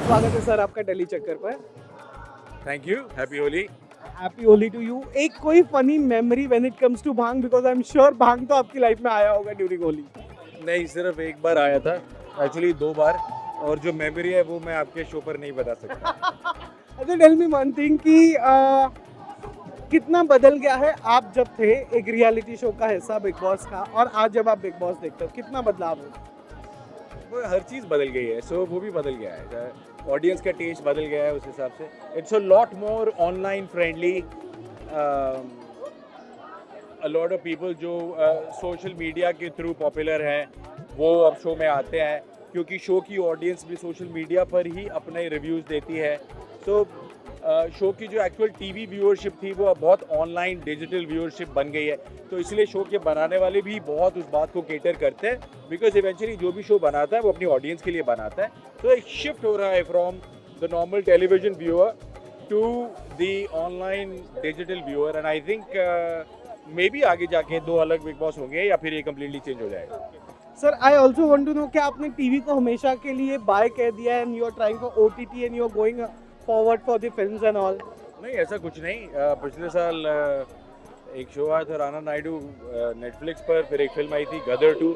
स्वागत है सर आपका दिल्ली चक्कर पर। Thank you, happy Holi. Happy Holi to you. एक कोई funny memory when it comes to bhang, because I am sure bhang तो आपकी लाइफ में आया होगा ड्यूरिंग होली। नहीं, सिर्फ एक बार आया था, एक्चुअली 2 बार, और जो मेमोरी है वो मैं आपके शो पर नहीं बता सकता। अच्छा टेल मी वन थिंग कि कितना बदल गया है आप जब थे एक रियलिटी शो का हिस्सा बिग बॉस का, और आज जब आप बिग बॉस देखते हो कितना बदलाव है? वो हर चीज़ बदल गई है, सो वो भी बदल गया है, ऑडियंस का टेस्ट बदल गया है उस हिसाब से। It's a lot more online friendly, a lot of people जो सोशल मीडिया के थ्रू पॉपुलर हैं वो अब शो में आते हैं, क्योंकि शो की ऑडियंस भी सोशल मीडिया पर ही अपने रिव्यूज़ देती है। सो शो की जो एक्चुअल टीवी व्यूअरशिप थी वो अब बहुत ऑनलाइन डिजिटल व्यूअरशिप बन गई है, तो इसलिए शो के बनाने वाले भी बहुत उस बात को केटर करते हैं, बिकॉज इवेंचुअली जो भी शो बनाता है वो अपनी ऑडियंस के लिए बनाता है। तो एक शिफ्ट हो रहा है from the normal television viewer to the online digital viewer, and I think may be आगे जाके 2 अलग बिग बॉस होंगे या फिर ये कम्प्लीटली चेंज हो जाएगा। Sir I also want to know कि आपने टीवी को हमेशा के लिए बाय कह दिया है and you are trying for OTT and you are going forward for the films and all? नहीं, ऐसा कुछ नहीं। पिछले साल एक शो आया था राणा नायडू नेटफ्लिक्स पर, फिर एक फिल्म आई थी गदर 2,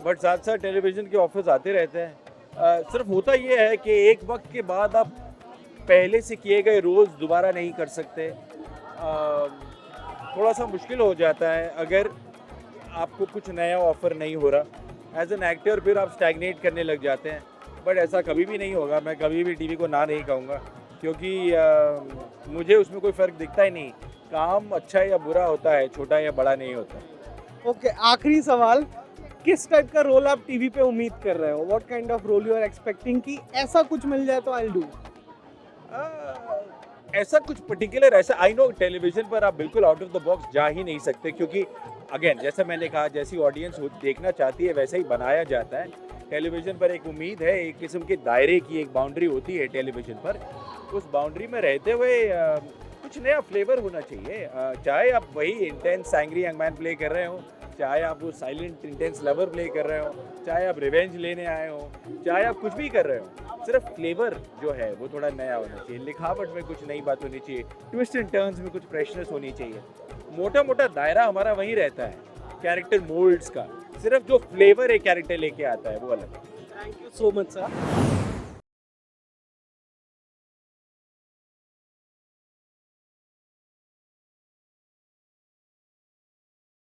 बट साथ साथ टेलीविज़न के ऑफर्स आते रहते हैं। सिर्फ होता ये है कि एक वक्त के बाद आप पहले से किए गए रोल्स दोबारा नहीं कर सकते, थोड़ा सा मुश्किल हो जाता है अगर आपको कुछ नया ऑफ़र नहीं हो रहा। एज एन एक्टर फिर आप स्टैग्नेट करने लग जाते हैं, बट ऐसा कभी भी नहीं होगा। मैं कभी भी टीवी को ना नहीं कहूँगा, क्योंकि मुझे उसमें कोई फ़र्क दिखता ही नहीं। काम अच्छा या बुरा होता है, छोटा या बड़ा नहीं होता। ओके, आखिरी सवाल, किस टाइप का रोल आप टीवी पे उम्मीद कर रहे हो? What kind of role you are expecting कि ऐसा कुछ मिल जाए तो आई विल डू? ऐसा कुछ पर्टिकुलर, ऐसा आई नो टेलीविज़न पर आप बिल्कुल आउट ऑफ द बॉक्स जा ही नहीं सकते, क्योंकि अगेन जैसा मैंने कहा, जैसी ऑडियंस देखना चाहती है वैसा ही बनाया जाता है। टेलीविज़न पर एक उम्मीद है, एक किस्म के दायरे की एक बाउंड्री होती है टेलीविज़न पर, उस बाउंड्री में रहते हुए कुछ नया फ्लेवर होना चाहिए। चाहे आप वही intense angry young man play कर रहे हो, चाहे आप वो साइलेंट इंटेंस लवर प्ले कर रहे हो, चाहे आप रिवेंज लेने आए हो, चाहे आप कुछ भी कर रहे हो, सिर्फ फ्लेवर जो है वो थोड़ा नया होना चाहिए। लिखावट में कुछ नई बात होनी चाहिए, ट्विस्ट एंड टर्न्स में कुछ फ्रेशनेस होनी चाहिए। मोटा मोटा दायरा हमारा वहीं रहता है कैरेक्टर मोल्ड्स का, सिर्फ जो फ्लेवर एक कैरेक्टर लेके आता है वो अलग है। Thank you so much sir.